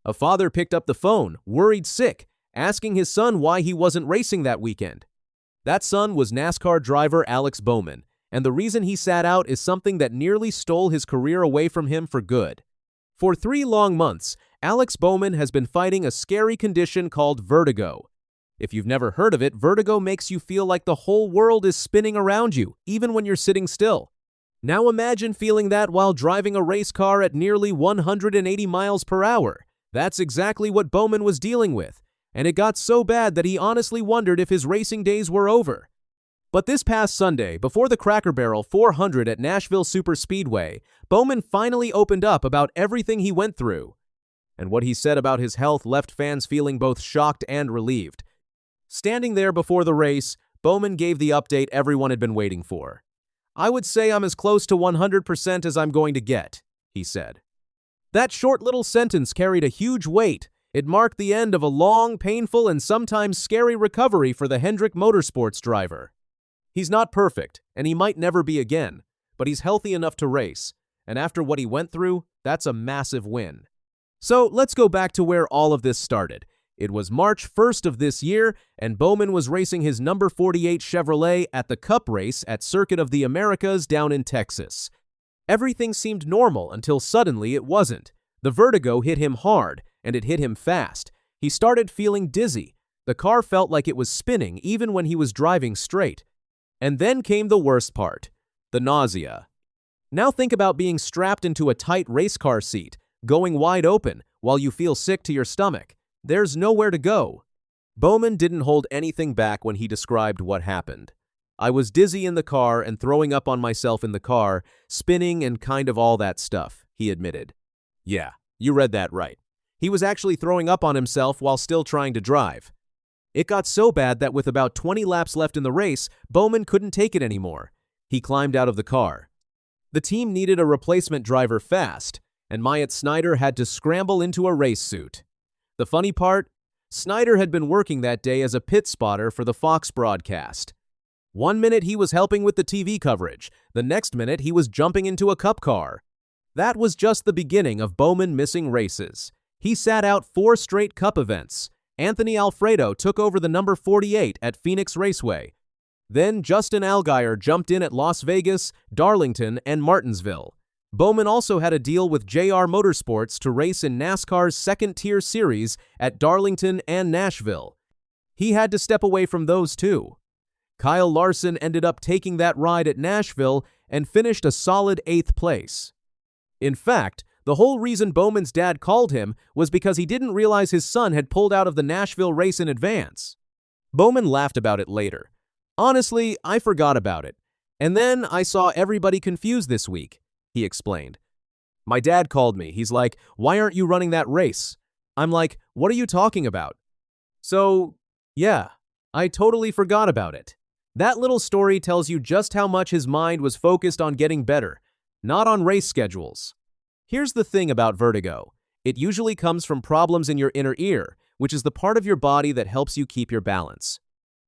A father picked up the phone, worried sick, asking his son why he wasn't racing that weekend. That son was NASCAR driver Alex Bowman, and the reason he sat out is something that nearly stole his career away from him for good. For 3 long months, Alex Bowman has been fighting a scary condition called vertigo. If you've never heard of it, vertigo makes you feel like the whole world is spinning around you, even when you're sitting still. Now imagine feeling that while driving a race car at nearly 180 miles per hour. That's exactly what Bowman was dealing with, and it got so bad that he honestly wondered if his racing days were over. But this past Sunday, before the Cracker Barrel 400 at Nashville Superspeedway, Bowman finally opened up about everything he went through. And what he said about his health left fans feeling both shocked and relieved. Standing there before the race, Bowman gave the update everyone had been waiting for. "I would say I'm as close to 100% as I'm going to get," he said. That short little sentence carried a huge weight. It marked the end of a long, painful, and sometimes scary recovery for the Hendrick Motorsports driver. He's not perfect, and he might never be again, but he's healthy enough to race, and after what he went through, that's a massive win. So let's go back to where all of this started. It was March 1st of this year, and Bowman was racing his number 48 Chevrolet at the Cup race at Circuit of the Americas down in Texas. Everything seemed normal until suddenly it wasn't. The vertigo hit him hard, and it hit him fast. He started feeling dizzy. The car felt like it was spinning even when he was driving straight. And then came the worst part, the nausea. Now think about being strapped into a tight race car seat, going wide open, while you feel sick to your stomach. There's nowhere to go. Bowman didn't hold anything back when he described what happened. "I was dizzy in the car and throwing up on myself in the car, spinning and kind of all that stuff," he admitted. Yeah, you read that right. He was actually throwing up on himself while still trying to drive. It got so bad that with about 20 laps left in the race, Bowman couldn't take it anymore. He climbed out of the car. The team needed a replacement driver fast, and Myatt Snider had to scramble into a race suit. The funny part? Snider had been working that day as a pit spotter for the Fox broadcast. One minute he was helping with the TV coverage, the next minute he was jumping into a Cup car. That was just the beginning of Bowman missing races. He sat out 4 straight Cup events. Anthony Alfredo took over the number 48 at Phoenix Raceway. Then Justin Allgaier jumped in at Las Vegas, Darlington, and Martinsville. Bowman also had a deal with JR Motorsports to race in NASCAR's second-tier series at Darlington and Nashville. He had to step away from those too. Kyle Larson ended up taking that ride at Nashville and finished a solid 8th place. In fact, the whole reason Bowman's dad called him was because he didn't realize his son had pulled out of the Nashville race in advance. Bowman laughed about it later. "Honestly, I forgot about it. And then I saw everybody confused this week," he explained. "My dad called me. He's like, 'Why aren't you running that race?' I'm like, 'What are you talking about?' So, yeah, I totally forgot about it." That little story tells you just how much his mind was focused on getting better, not on race schedules. Here's the thing about vertigo. It usually comes from problems in your inner ear, which is the part of your body that helps you keep your balance.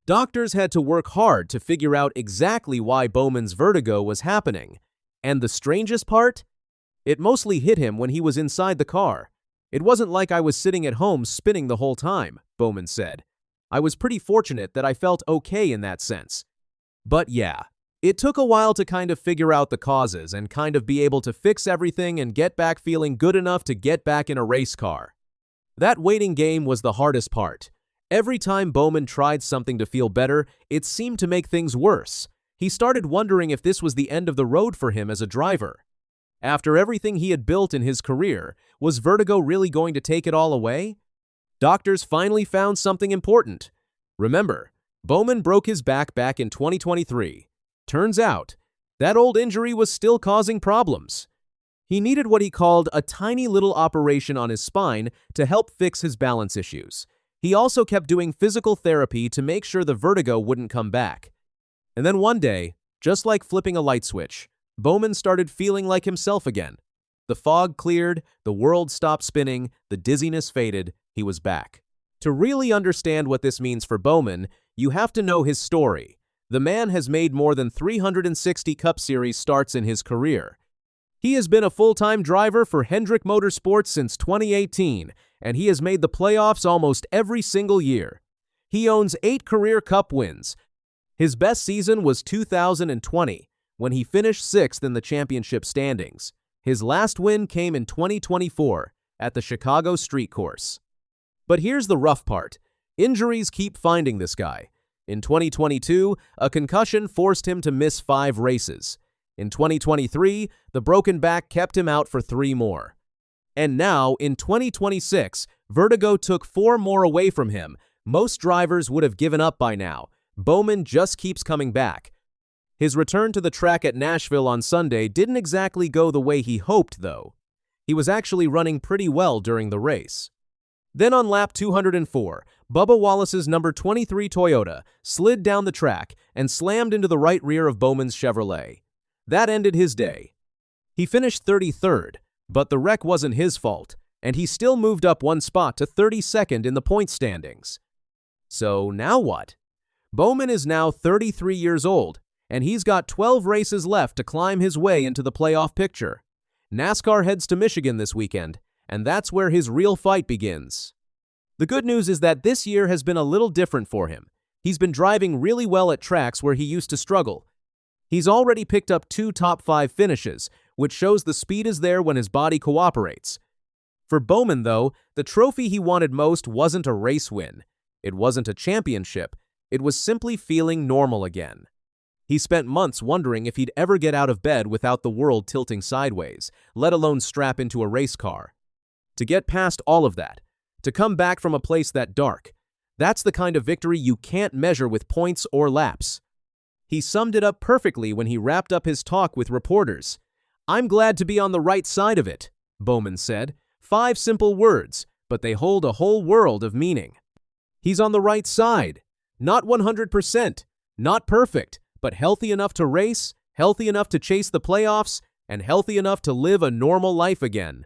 Doctors had to work hard to figure out exactly why Bowman's vertigo was happening. And the strangest part? It mostly hit him when he was inside the car. "It wasn't like I was sitting at home spinning the whole time," Bowman said. "I was pretty fortunate that I felt okay in that sense." But yeah, it took a while to kind of figure out the causes and kind of be able to fix everything and get back feeling good enough to get back in a race car. That waiting game was the hardest part. Every time Bowman tried something to feel better, it seemed to make things worse. He started wondering if this was the end of the road for him as a driver. After everything he had built in his career, was vertigo really going to take it all away? Doctors finally found something important. Remember, Bowman broke his back in 2023. Turns out, that old injury was still causing problems. He needed what he called a tiny little operation on his spine to help fix his balance issues. He also kept doing physical therapy to make sure the vertigo wouldn't come back. And then one day, just like flipping a light switch, Bowman started feeling like himself again. The fog cleared, the world stopped spinning, the dizziness faded, he was back. To really understand what this means for Bowman, you have to know his story. The man has made more than 360 Cup Series starts in his career. He has been a full-time driver for Hendrick Motorsports since 2018, and he has made the playoffs almost every single year. He owns 8 career Cup wins. His best season was 2020, when he finished 6th in the championship standings. His last win came in 2024 at the Chicago Street Course. But here's the rough part. Injuries keep finding this guy. In 2022, a concussion forced him to miss 5 races. In 2023, the broken back kept him out for 3 more. And now, in 2026, vertigo took 4 more away from him. Most drivers would have given up by now. Bowman just keeps coming back. His return to the track at Nashville on Sunday didn't exactly go the way he hoped, though. He was actually running pretty well during the race. Then on lap 204, Bubba Wallace's number 23 Toyota slid down the track and slammed into the right rear of Bowman's Chevrolet. That ended his day. He finished 33rd, but the wreck wasn't his fault, and he still moved up 1 spot to 32nd in the point standings. So now what? Bowman is now 33 years old, and he's got 12 races left to climb his way into the playoff picture. NASCAR heads to Michigan this weekend, and that's where his real fight begins. The good news is that this year has been a little different for him. He's been driving really well at tracks where he used to struggle. He's already picked up 2 top 5 finishes, which shows the speed is there when his body cooperates. For Bowman, though, the trophy he wanted most wasn't a race win. It wasn't a championship. It was simply feeling normal again. He spent months wondering if he'd ever get out of bed without the world tilting sideways, let alone strap into a race car. To get past all of that, to come back from a place that dark, that's the kind of victory you can't measure with points or laps. He summed it up perfectly when he wrapped up his talk with reporters. "I'm glad to be on the right side of it," Bowman said. 5 simple words, but they hold a whole world of meaning. He's on the right side. Not 100%, not perfect, but healthy enough to race, healthy enough to chase the playoffs, and healthy enough to live a normal life again.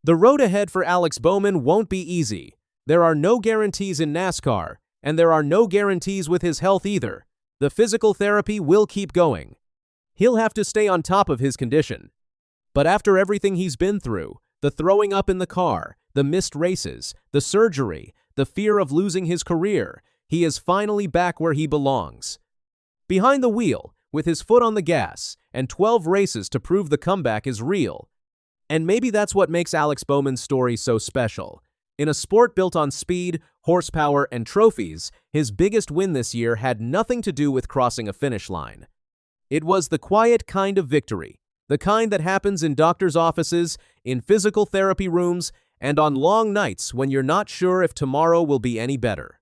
The road ahead for Alex Bowman won't be easy. There are no guarantees in NASCAR, and there are no guarantees with his health either. The physical therapy will keep going. He'll have to stay on top of his condition. But after everything he's been through, the throwing up in the car, the missed races, the surgery, the fear of losing his career, he is finally back where he belongs. Behind the wheel, with his foot on the gas, and 12 races to prove the comeback is real. And maybe that's what makes Alex Bowman's story so special. In a sport built on speed, horsepower, and trophies, his biggest win this year had nothing to do with crossing a finish line. It was the quiet kind of victory, the kind that happens in doctors' offices, in physical therapy rooms, and on long nights when you're not sure if tomorrow will be any better.